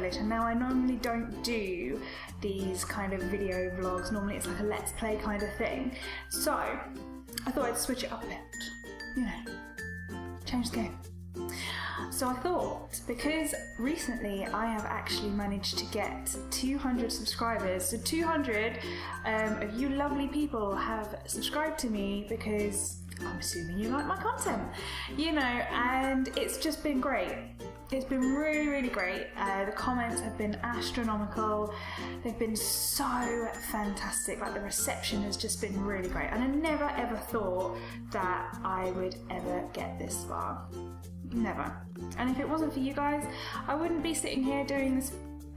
Devilish, and now I normally don't do these kind of video vlogs. Normally it's like a let's play kind of thing. So I thought I'd switch it up a bit, you know, change the game. So I thought, because recently I have actually managed to get 200 subscribers, so 200 of you lovely people have subscribed to me because I'm assuming you like my content, you know, and it's just been great. It's been really, really great. The comments have been astronomical. They've been so fantastic. Like, the reception has just been really great. And I never ever thought that I would ever get this far. Never. And if it wasn't for you guys, I wouldn't be sitting here doing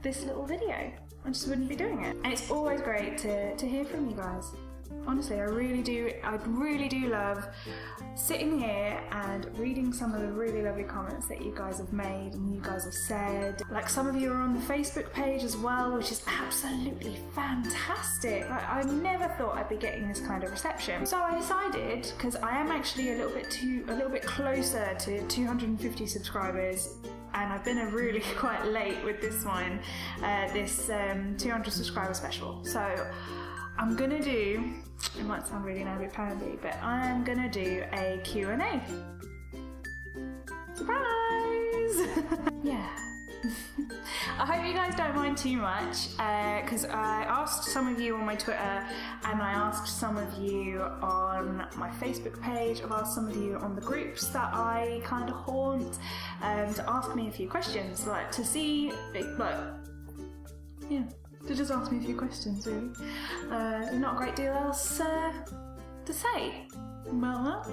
this little video. I just wouldn't be doing it. And it's always great to hear from you guys. Honestly, I really do love sitting here and reading some of the really lovely comments that you guys have made and you guys have said. Like, some of you are on the Facebook page as well, which is absolutely fantastic. Like, I never thought I'd be getting this kind of reception. So I decided, because I am actually a little bit closer to 250 subscribers, and I've been really quite late with this one, this 200 subscriber special. So I'm gonna do, it might sound really namby-pamby, but I am gonna do a Q&A. Surprise! Yeah. I hope you guys don't mind too much, because I asked some of you on my Twitter, and I asked some of you on my Facebook page, I've asked some of you on the groups that I kind of haunt, to ask me a few questions, like to see, like, yeah. To just ask me a few questions, really. Not a great deal else to say. Well,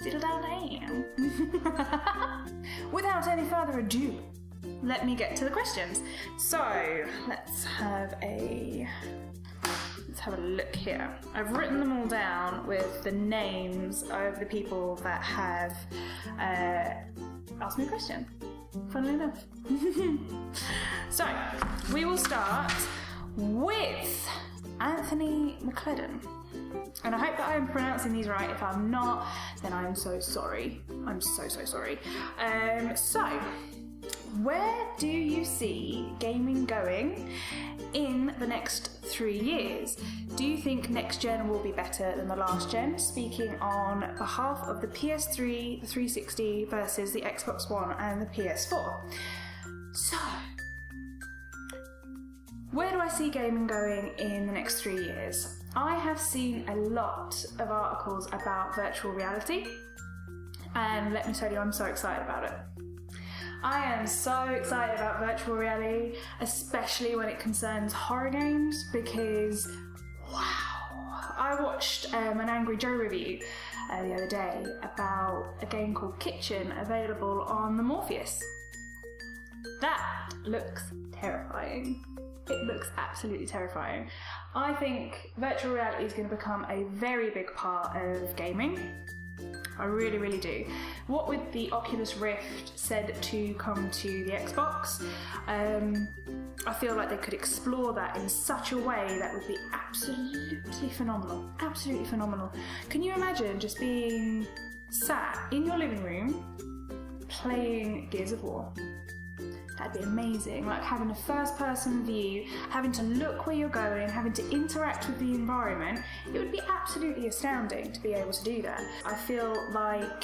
diddle down. Without any further ado, let me get to the questions. So let's have a look here. I've written them all down with the names of the people that have asked me a question. Funnily enough. So, we will start with Anthony McClellan. And I hope that I am pronouncing these right. If I'm not, then I'm so sorry. I'm so sorry. So, where do you see gaming going in the next 3 years? Do you think next gen will be better than the last gen? Speaking on behalf of the PS3, the 360 versus the Xbox One and the PS4. So, where do I see gaming going in the next 3 years? I have seen a lot of articles about virtual reality, and let me tell you, I'm so excited about it. I am so excited about virtual reality, especially when it concerns horror games, because wow, I watched an Angry Joe review the other day about a game called Kitchen, available on the Morpheus. That looks terrifying. It looks absolutely terrifying. I think virtual reality is going to become a very big part of gaming. I really, really do. What with the Oculus Rift said to come to the Xbox, I feel like they could explore that in such a way that would be absolutely phenomenal. Absolutely phenomenal. Can you imagine just being sat in your living room playing Gears of War? That'd be amazing. Like, having a first-person view, having to look where you're going, having to interact with the environment. It would be absolutely astounding to be able to do that. I feel like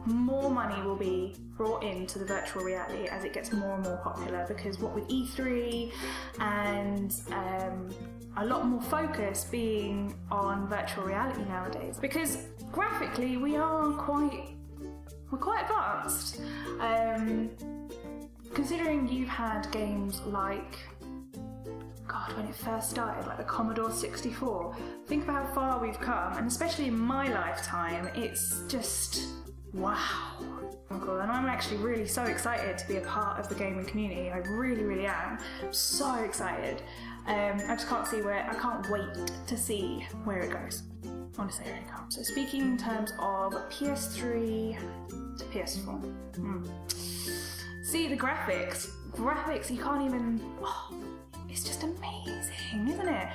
more money will be brought into the virtual reality as it gets more and more popular, because what with E3 and a lot more focus being on virtual reality nowadays, because graphically we're quite advanced. Considering you've had games like, God, when it first started, like the Commodore 64, think about how far we've come, and especially in my lifetime, it's just wow. And I'm actually really so excited to be a part of the gaming community. I really, really am. I'm so excited. I just I can't wait to see where it goes. Honestly, I really can't. So speaking in terms of PS3 to PS4. See, the graphics, you can't even, it's just amazing, isn't it?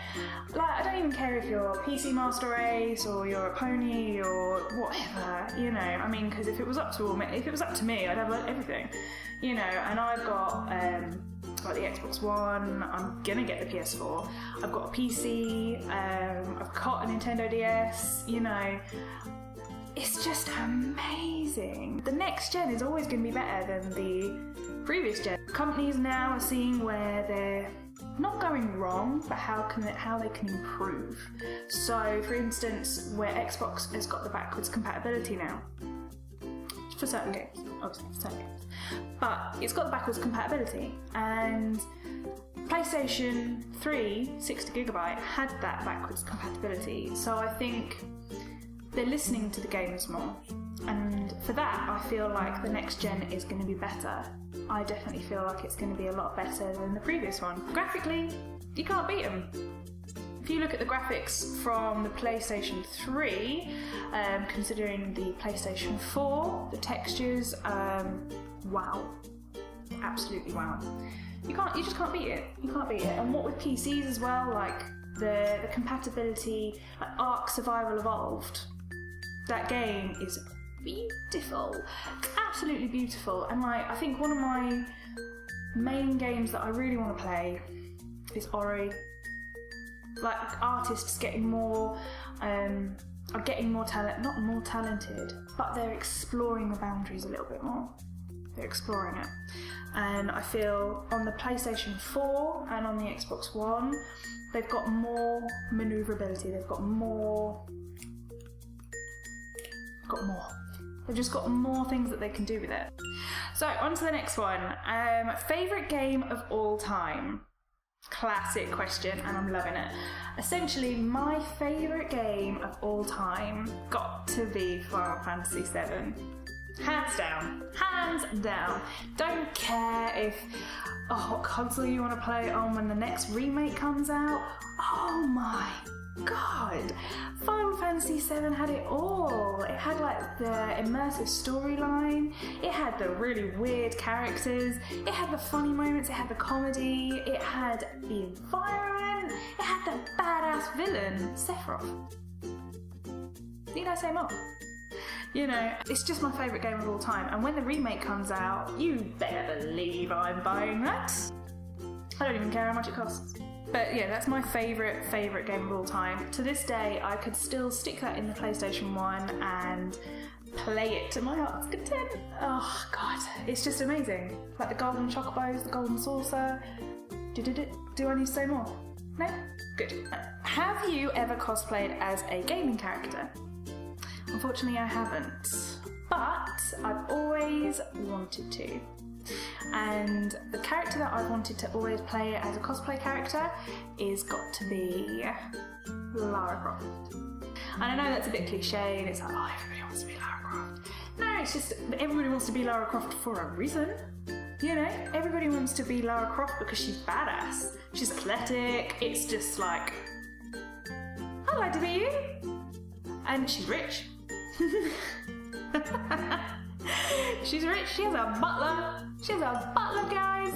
Like, I don't even care if you're PC Master Race or you're a pony or whatever, you know. I mean, because if it was up to me, I'd have like everything, you know. And I've got like the Xbox One. I'm gonna get the PS4. I've got a PC. I've got a Nintendo DS. You know, it's just amazing. The next gen is always going to be better than the previous gen. Companies now are seeing where they're not going wrong, but how they can improve. So, for instance, where Xbox has got the backwards compatibility now for certain games, obviously for certain games, but it's got the backwards compatibility, and PlayStation 3 60GB had that backwards compatibility. So I think they're listening to the gamers more, and for that I feel like the next gen is going to be better. I definitely feel like it's going to be a lot better than the previous one. Graphically, you can't beat them. If you look at the graphics from the PlayStation 3, considering the PlayStation 4, the textures, wow, absolutely wow. You just can't beat it. You can't beat it. And what with PCs as well, like the compatibility, like Ark Survival Evolved, that game is beautiful, absolutely beautiful. And like, I think one of my main games that I really want to play is Ori. Like, artists getting more, are getting more talent, not more talented, but they're exploring the boundaries a little bit more. They're exploring it. And I feel on the PlayStation 4 and on the Xbox One, they've got more maneuverability, they've got more. They've just got more things that they can do with it. So, on to the next one. Favourite game of all time? Classic question, and I'm loving it. Essentially, my favourite game of all time got to be Final Fantasy VII. Hands down. Hands down. Don't care what console you want to play it on when the next remake comes out. Oh my god. Final Fantasy VII had it all. It had like the immersive storyline, it had the really weird characters, it had the funny moments, it had the comedy, it had the environment, it had the badass villain, Sephiroth. Need I say more? You know, it's just my favourite game of all time, and when the remake comes out, you better believe I'm buying that. I don't even care how much it costs. But yeah, that's my favourite game of all time. To this day, I could still stick that in the PlayStation 1 and play it to my heart's content. Oh god, it's just amazing. Like the golden chocobos, the golden saucer. Do I need to say more? No? Good. Have you ever cosplayed as a gaming character? Unfortunately, I haven't. But I've always wanted to. And the character that I've wanted to always play as a cosplay character is got to be Lara Croft. And I know that's a bit cliche, and it's like, oh, everybody wants to be Lara Croft. No, it's just everybody wants to be Lara Croft for a reason. You know, everybody wants to be Lara Croft because she's badass. She's athletic. It's just like, I'd like to be you. And she's rich. She's rich, she has a butler. She has a butler, guys.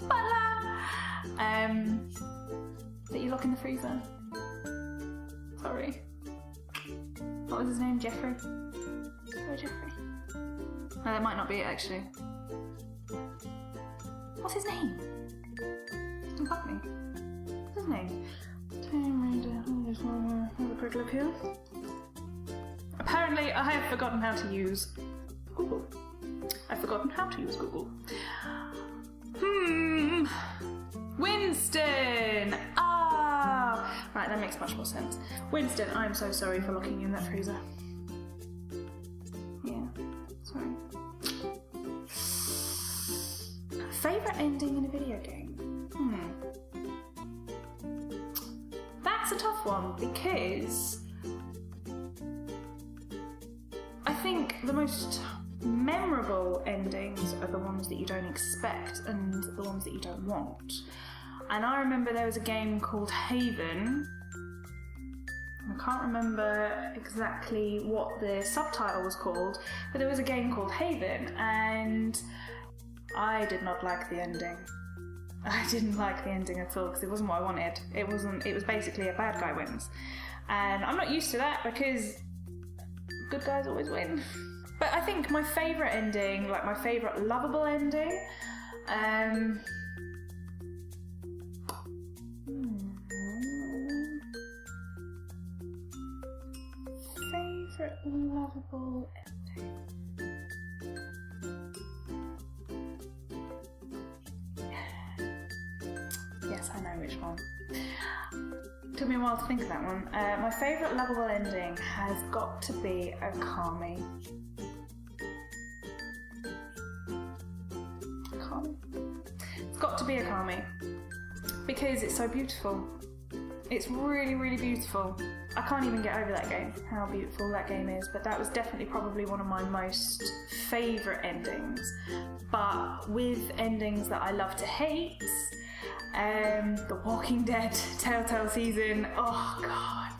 Butler! That you lock in the freezer. Sorry. What was his name? Jeffrey? Where Jeffrey? No, that might not be it, actually. What's his name? Don't bug me. What's his name? I just want to have a quick look here. Apparently, I have forgotten how to use Google. I've forgotten how to use Google. Winston! Ah! Right, that makes much more sense. Winston, I'm so sorry for locking you in that freezer. Yeah, sorry. Favourite ending in a video game? That's a tough one, because I think the most memorable endings are the ones that you don't expect and the ones that you don't want. And I remember there was a game called Haven. I can't remember exactly what the subtitle was called, but there was a game called Haven, and I did not like the ending. I didn't like the ending at all because it wasn't what I wanted. It was basically a bad guy wins. And I'm not used to that because good guys always win. But I think my favourite ending, like my favourite lovable ending, favourite lovable ending. Yes, I know which one. Took me a while to think of that one. My favourite lovable ending has got to be Okami. It's got to be Okami because it's so beautiful. It's really, really beautiful. I can't even get over that game, how beautiful that game is, but that was definitely probably one of my most favourite endings. But with endings that I love to hate, The Walking Dead Telltale Season, oh god.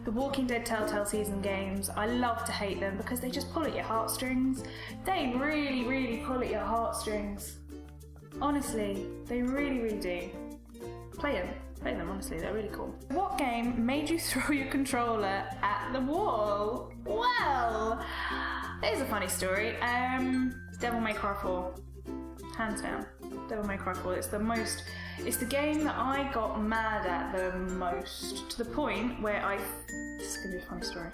The Walking Dead Telltale Season games, I love to hate them because they just pull at your heartstrings. They really, really pull at your heartstrings. Honestly, they really, really do. Play them, honestly, they're really cool. What game made you throw your controller at the wall? Well, there's a funny story. Devil May Cry 4. Hands down. Devil May Cry 4. It's the game that I got mad at the most, to the point where this is going to be a funny story.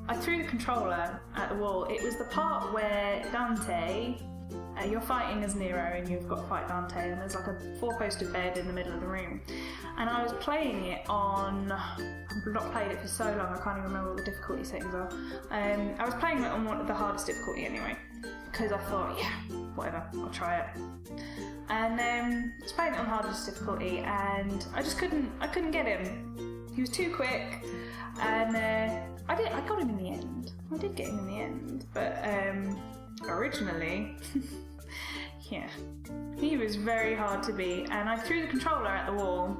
I threw the controller at the wall. It was the part where Dante, you're fighting as Nero and you've got to fight Dante, and there's like a four-poster bed in the middle of the room. And I was playing it on... I've not played it for so long, I can't even remember what the difficulty settings are. I was playing it on one of the hardest difficulty anyway, because I thought, yeah, whatever, I'll try it. And I was playing it on hardest difficulty, and I couldn't get him. He was too quick, and I got him in the end. I did get him in the end, but originally, yeah, he was very hard to beat, and I threw the controller at the wall,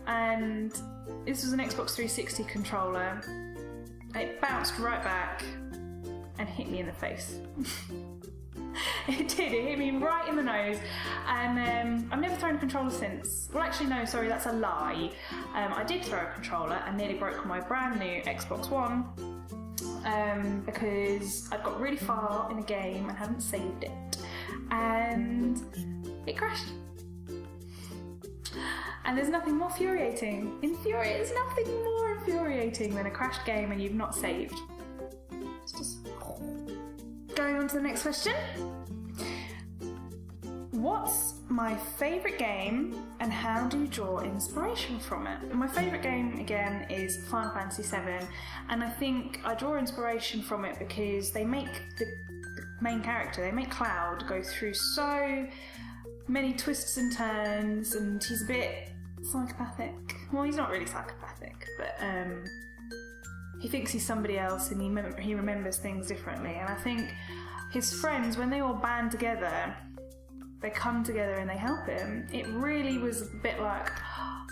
and this was an Xbox 360 controller. It bounced right back and hit me in the face. It did, it hit me right in the nose, and I've never thrown a controller since. Well, actually no, sorry, that's a lie. I did throw a controller and nearly broke my brand new Xbox One because I'd got really far in a game and hadn't saved it, and it crashed. And there's nothing more infuriating. There's nothing more infuriating than a crashed game and you've not saved. It's just... Going on to the next question. What's my favourite game and how do you draw inspiration from it? My favourite game, again, is Final Fantasy VII, and I think I draw inspiration from it because they make the main character, they make Cloud go through so many twists and turns, and he's a bit psychopathic. Well, he's not really psychopathic, but he thinks he's somebody else and he remembers things differently. And I think his friends, when they all band together, they come together and they help him. It really was a bit like, oh,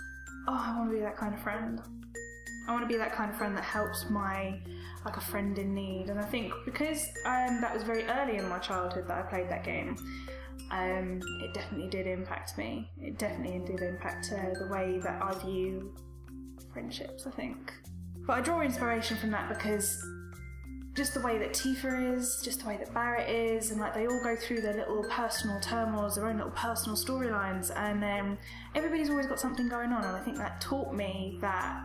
I want to be that kind of friend. I want to be that kind of friend that helps like a friend in need. And I think because that was very early in my childhood that I played that game, it definitely did impact me. It definitely did impact the way that I view friendships, I think. But I draw inspiration from that because just the way that Tifa is, just the way that Barrett is, and like they all go through their little personal turmoils, their own little personal storylines, and everybody's always got something going on, and I think that taught me that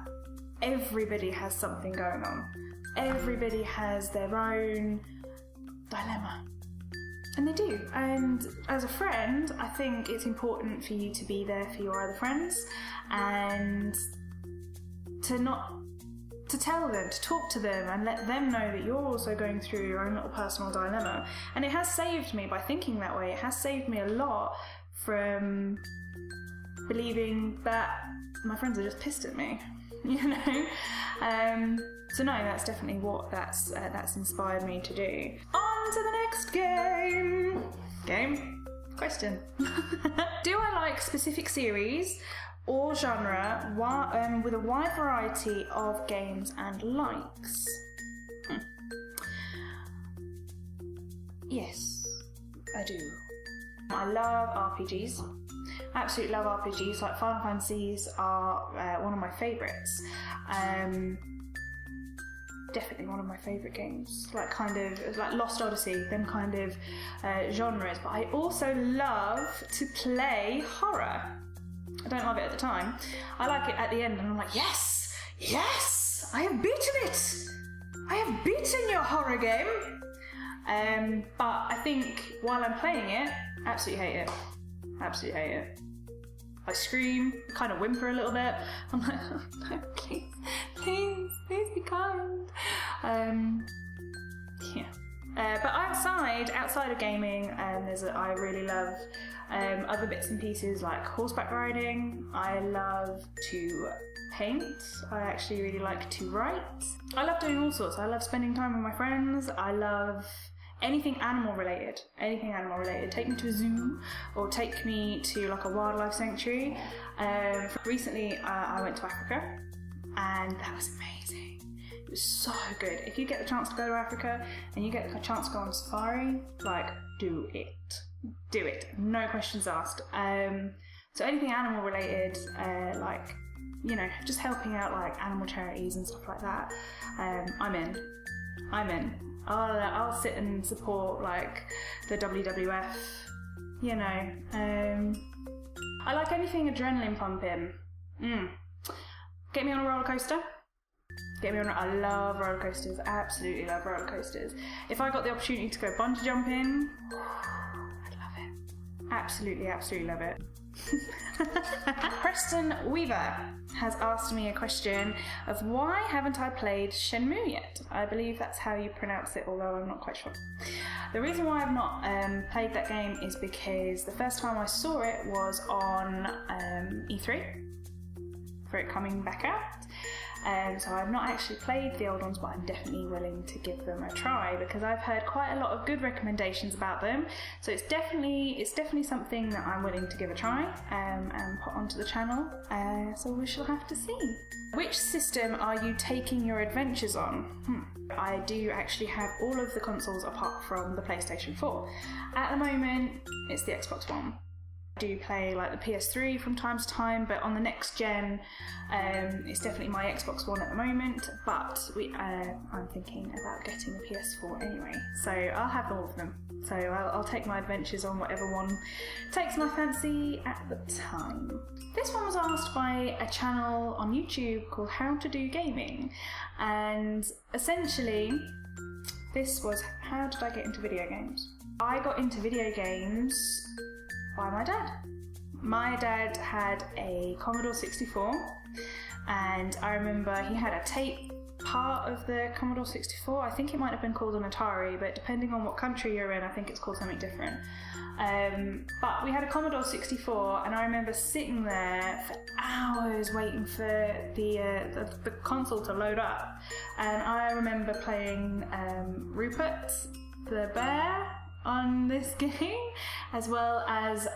everybody has something going on. Everybody has their own dilemma. And they do. And as a friend, I think it's important for you to be there for your other friends and to tell them, to talk to them and let them know that you're also going through your own little personal dilemma. And it has saved me by thinking that way. It has saved me a lot from believing that my friends are just pissed at me, you know? So no, that's definitely what that's inspired me to do. On to the next game. Question. Do I like specific series or genre with a wide variety of games and likes? Yes, I do. I love RPGs. Absolutely love RPGs. Like Final Fantasies are one of my favourites. Definitely one of my favourite games. Like kind of like Lost Odyssey, them kind of genres. But I also love to play horror. I don't love it at the time. I like it at the end, and I'm like, yes, yes, I have beaten it. I have beaten your horror game. But I think while I'm playing it, absolutely hate it. Absolutely hate it. I scream, kind of whimper a little bit. I'm like, oh, no, please, please, please be kind. Yeah. But outside of gaming, I really love other bits and pieces like horseback riding. I love to paint. I actually really like to write. I love doing all sorts. I love spending time with my friends. I love anything animal related. Take me to a zoo or take me to like a wildlife sanctuary. Recently I went to Africa, and that was amazing. It was so good. If you get the chance to go to Africa and you get the chance to go on safari, like, do it, no questions asked. So anything animal related, like, you know, just helping out like animal charities and stuff like that, I'm in. I'll sit and support like the WWF, you know. I like anything adrenaline pumping. Get me on a roller coaster. I love roller coasters. Absolutely love roller coasters. If I got the opportunity to go bungee jumping, I'd love it. Absolutely love it. Preston Weaver has asked me a question of why haven't I played Shenmue yet? I believe that's how you pronounce it, although I'm not quite sure. The reason why I've not played that game is because the first time I saw it was on E3 for it coming back out. So I've not actually played the old ones, but I'm definitely willing to give them a try because I've heard quite a lot of good recommendations about them. So it's definitely something that I'm willing to give a try and put onto the channel. So we shall have to see. Which system are you taking your adventures on? I do actually have all of the consoles apart from the PlayStation 4. At the moment, it's the Xbox One. I do play like the PS3 from time to time, but on the next gen, it's definitely my Xbox One at the moment, but I'm thinking about getting a PS4 anyway, so I'll have all of them. So I'll take my adventures on whatever one takes my fancy at the time. This one was asked by a channel on YouTube called How to Do Gaming, and essentially this was, how did I get into video games? I got into video games by my dad. My dad had a Commodore 64, and I remember he had a tape part of the Commodore 64. I think it might have been called an Atari, but depending on what country you're in, I think it's called something different. But we had a Commodore 64, and I remember sitting there for hours waiting for the console to load up. And I remember playing Rupert the Bear on this game, as well as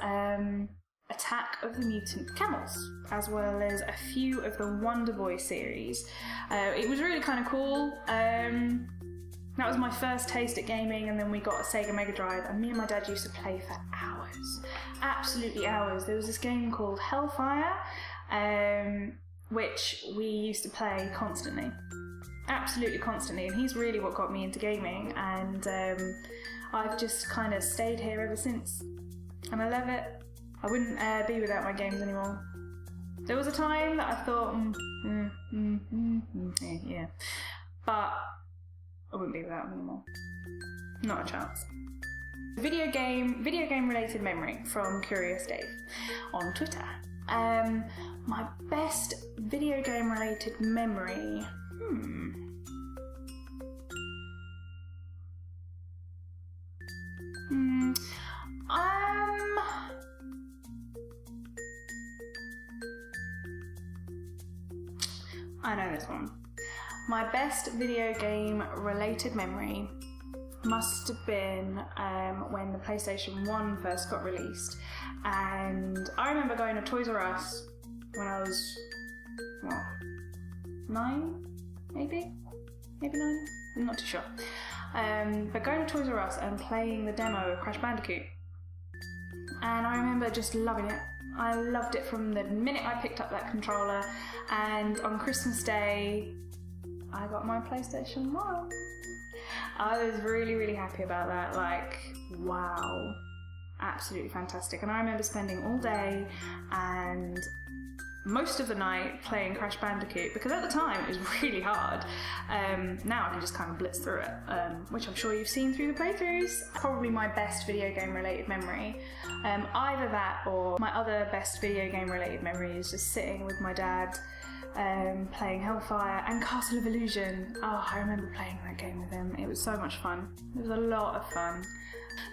Attack of the Mutant Camels, as well as a few of the Wonder Boy series. It was really kind of cool. That was my first taste at gaming, and then we got a Sega Mega Drive, and me and my dad used to play for hours. Absolutely hours. There was this game called Hellfire, which we used to play constantly. Absolutely constantly, and he's really what got me into gaming, and I've just kind of stayed here ever since, and I love it. I wouldn't be without my games anymore. There was a time that I thought, yeah, but I wouldn't be without them anymore. Not a chance. Video game related memory from Curious Dave on Twitter. My best video game related memory. I know this one. My best video game related memory must have been when the PlayStation 1 first got released, and I remember going to Toys R Us when I was, 9? Maybe 9? I'm not too sure. But going to Toys R Us and playing the demo of Crash Bandicoot. and I remember just loving it. I loved it from the minute I picked up that controller, and on Christmas Day I got my PlayStation 1. I was really, really happy about that. Like, wow, absolutely fantastic. And I remember spending all day and most of the night playing Crash Bandicoot, because at the time it was really hard. Now I can just kind of blitz through it, which I'm sure you've seen through the playthroughs. Probably my best video game related memory. Either that or my other best video game related memory is just sitting with my dad playing Hellfire and Castle of Illusion. Oh, I remember playing that game with him. It was so much fun. It was a lot of fun.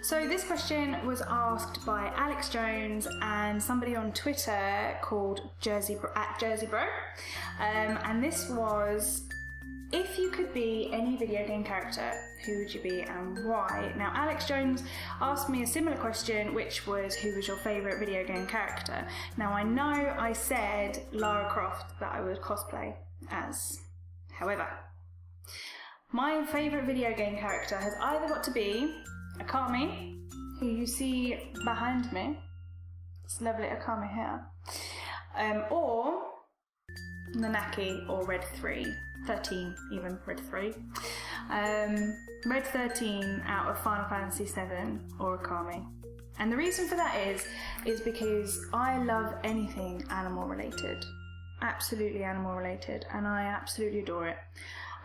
So this question was asked by Alex Jones and somebody on Twitter called @JerseyBro. And this was, if you could be any video game character, who would you be and why? Now, Alex Jones asked me a similar question, which was, who was your favourite video game character? Now, I know I said Lara Croft that I would cosplay as. However, my favourite video game character has either got to be Akami, who you see behind me, this lovely Akami here, or Nanaki or Red 13 even, Red 3. Red 13 out of Final Fantasy VII or Akami. And the reason for that is because I love anything animal related. Absolutely animal related, and I absolutely adore it.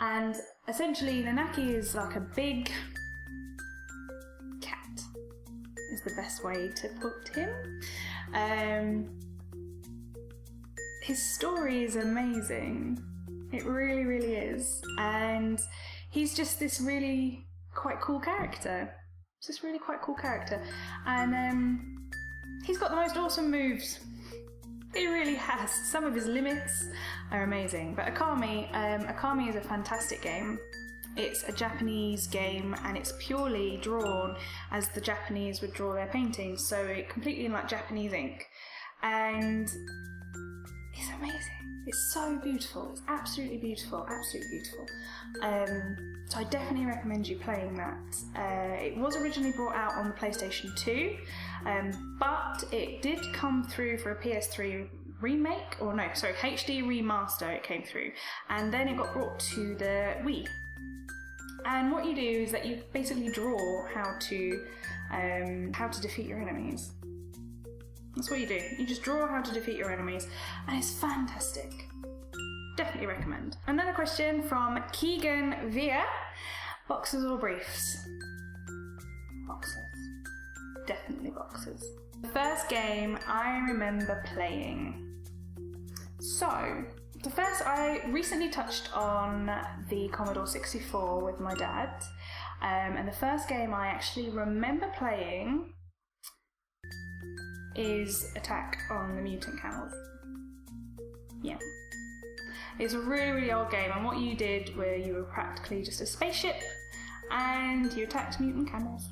And essentially Nanaki is like a big cat, is the best way to put him. His story is amazing. It really, really is. And he's just this really quite cool character. It's just really quite cool character. And he's got the most awesome moves. He really has. Some of his limits are amazing. But Akami is a fantastic game. It's a Japanese game, and it's purely drawn as the Japanese would draw their paintings, so it completely in like Japanese ink. And it's amazing. It's so beautiful. It's absolutely beautiful. Absolutely beautiful. So I definitely recommend you playing that. It was originally brought out on the PlayStation 2, but it did come through for a PS3 remake, or no, sorry, HD remaster it came through, and then it got brought to the Wii. And what you do is that you basically draw how to defeat your enemies. That's what you do. You just draw how to defeat your enemies, and it's fantastic. Definitely recommend. Another question from Keegan Via. Boxers or briefs? Boxers. Definitely boxers. The first game I remember playing. So, the first, I recently touched on the Commodore 64 with my dad, and the first game I actually remember playing is Attack on the Mutant Camels. Yeah. It's a really, really old game, and what you did where you were practically just a spaceship and you attacked mutant camels.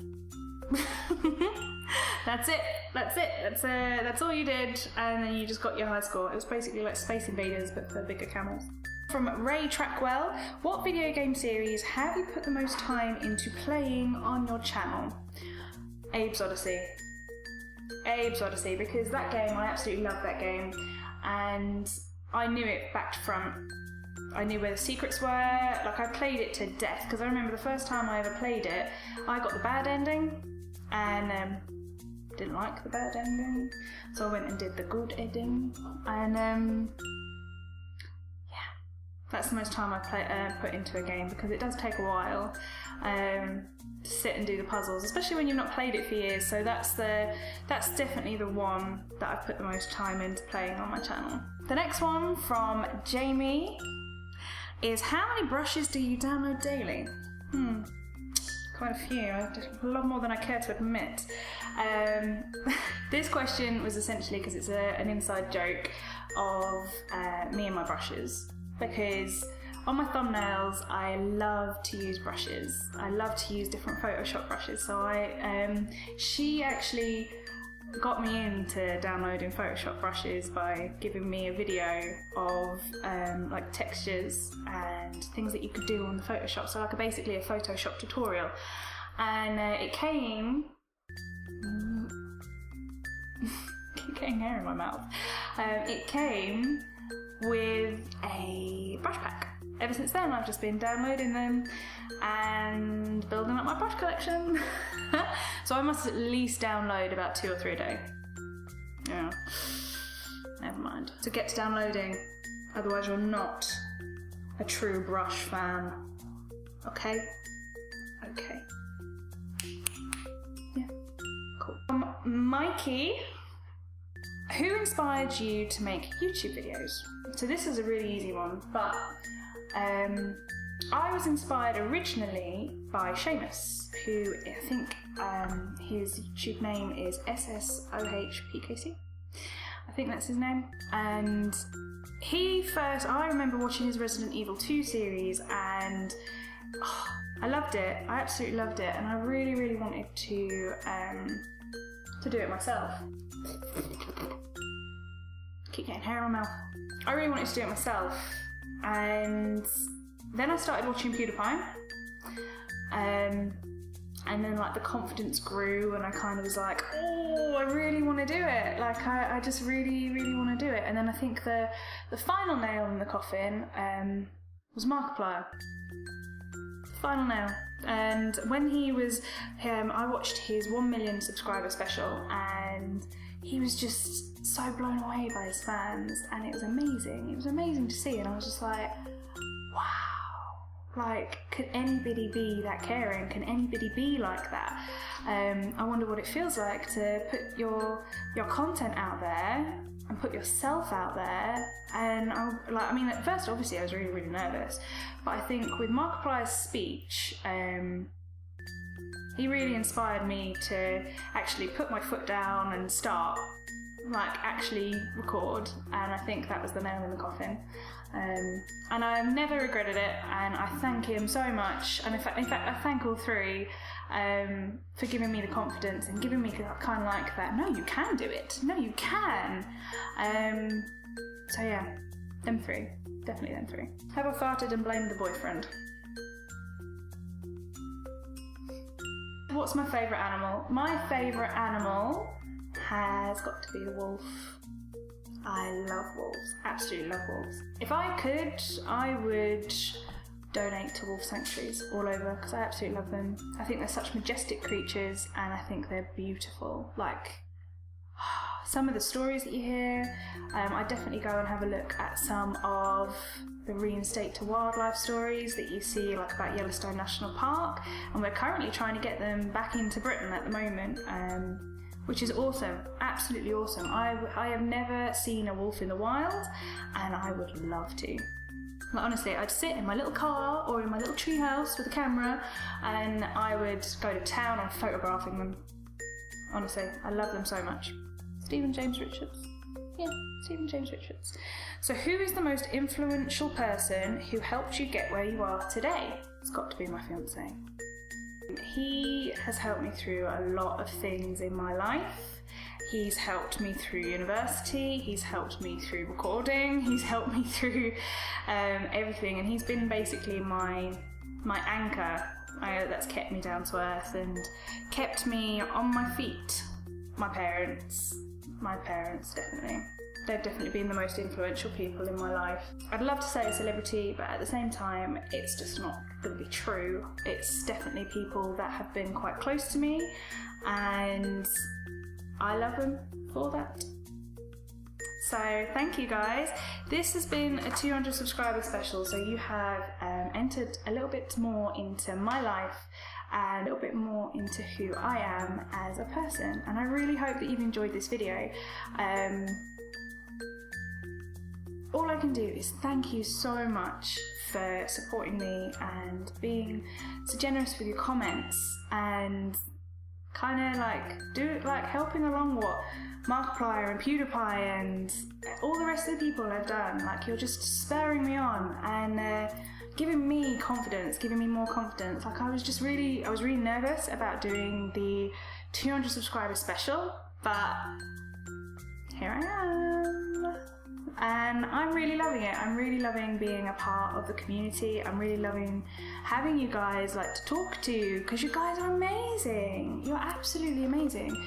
That's it. That's all you did, and then you just got your high score. It was basically like Space Invaders but for bigger camels. From Ray Trackwell, what video game series have you put the most time into playing on your channel? Abe's Odyssey. Abe's Odyssey, because that game, I absolutely love that game, and I knew it back to front. I knew where the secrets were. Like, I played it to death, because I remember the first time I ever played it, I got the bad ending, and didn't like the bad ending, so I went and did the good ending, and yeah, that's the most time I put into a game, because it does take a while to sit and do the puzzles, especially when you've not played it for years. So that's definitely the one that I've put the most time into playing on my channel. The next one from Jamie is, how many brushes do you download daily? Quite a few, a lot more than I care to admit. This question was essentially because it's an inside joke of me and my brushes, because on my thumbnails I love to use brushes. I love to use different Photoshop brushes, so she actually got me into downloading Photoshop brushes by giving me a video of like textures and things that you could do on the Photoshop, so like basically a Photoshop tutorial. And it came keep getting hair in my mouth. It came with a brush pack. Ever since then, I've just been downloading them and building up my brush collection. So I must at least download about 2 or 3 a day. Yeah, never mind. So get to downloading, otherwise you're not a true brush fan. Okay? Okay. Yeah, cool. Mikey, who inspired you to make YouTube videos? So this is a really easy one, but I was inspired originally by Seamus, who I think his YouTube name is SSOHPKC. I think that's his name. And I remember watching his Resident Evil 2 series, and I loved it. I absolutely loved it, and I really, really wanted to do it myself. Keep getting hair in my mouth. I really wanted to do it myself, and then I started watching PewDiePie, and then like the confidence grew, and I kind of was like, oh, I really want to do it. Like I just really, really want to do it. And then I think the final nail in the coffin was Markiplier. Final nail. And when he was, I watched his 1 million subscriber special, and he was just so blown away by his fans, and it was amazing. It was amazing to see, and I was just like, wow. Like, could anybody be that caring? Can anybody be like that? I wonder what it feels like to put your content out there and put yourself out there. And at first, obviously, I was really, really nervous. But I think with Markiplier's speech, he really inspired me to actually put my foot down and start, actually record. And I think that was the nail in the coffin. And I've never regretted it, and I thank him so much, and in fact I thank all three for giving me the confidence and giving me kind of like that, no, you can do it, no, you can. So yeah, them three, definitely them three. Have I farted and blamed the boyfriend? What's my favourite animal? My favourite animal has got to be the wolf. I love wolves, absolutely love wolves. If I could, I would donate to wolf sanctuaries all over, because I absolutely love them. I think they're such majestic creatures, and I think they're beautiful. Like, some of the stories that you hear, I definitely go and have a look at some of the reinstate to wildlife stories that you see, like about Yellowstone National Park, and we're currently trying to get them back into Britain at the moment. Which is awesome, absolutely awesome. I have never seen a wolf in the wild, and I would love to. Like, honestly, I'd sit in my little car or in my little tree house with a camera, and I would go to town on photographing them. Honestly, I love them so much. Stephen James Richards. Yeah, Stephen James Richards. So who is the most influential person who helped you get where you are today? It's got to be my fiancé. He has helped me through a lot of things in my life. He's helped me through university, he's helped me through recording, he's helped me through everything, and he's been basically my anchor that's kept me down to earth and kept me on my feet. My parents definitely. They've definitely been the most influential people in my life. I'd love to say a celebrity, but at the same time, it's just not going to be true. It's definitely people that have been quite close to me, and I love them for that. So thank you guys. This has been a 200 subscriber special, so you have entered a little bit more into my life and a little bit more into who I am as a person, and I really hope that you've enjoyed this video. All I can do is thank you so much for supporting me and being so generous with your comments, and kind of helping along what Markiplier and PewDiePie and all the rest of the people have done. Like, you're just spurring me on and giving me confidence, giving me more confidence. Like, I was really nervous about doing the 200 subscriber special, but here I am. And I'm really loving it. I'm really loving being a part of the community. I'm really loving having you guys to talk to, because you guys are amazing. You're absolutely amazing.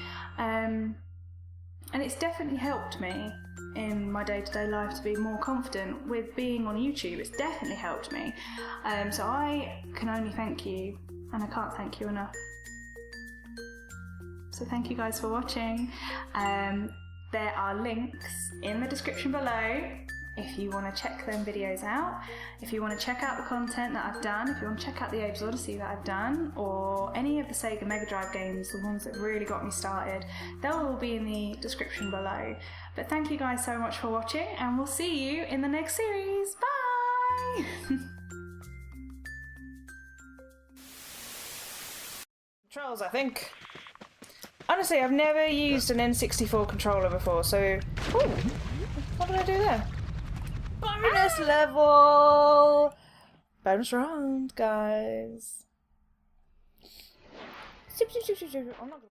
And it's definitely helped me in my day-to-day life to be more confident with being on YouTube. It's definitely helped me. So I can only thank you, and I can't thank you enough. So thank you guys for watching. There are links in the description below if you want to check them videos out, if you want to check out the content that I've done, if you want to check out the Abe's Odyssey that I've done, or any of the Sega Mega Drive games, the ones that really got me started, they'll all be in the description below. But thank you guys so much for watching, and we'll see you in the next series. Bye! Controls, I think. Honestly, I've never used an N64 controller before, so... Ooh, what did I do there? Bonus level! Bonus round, guys. I'm not gonna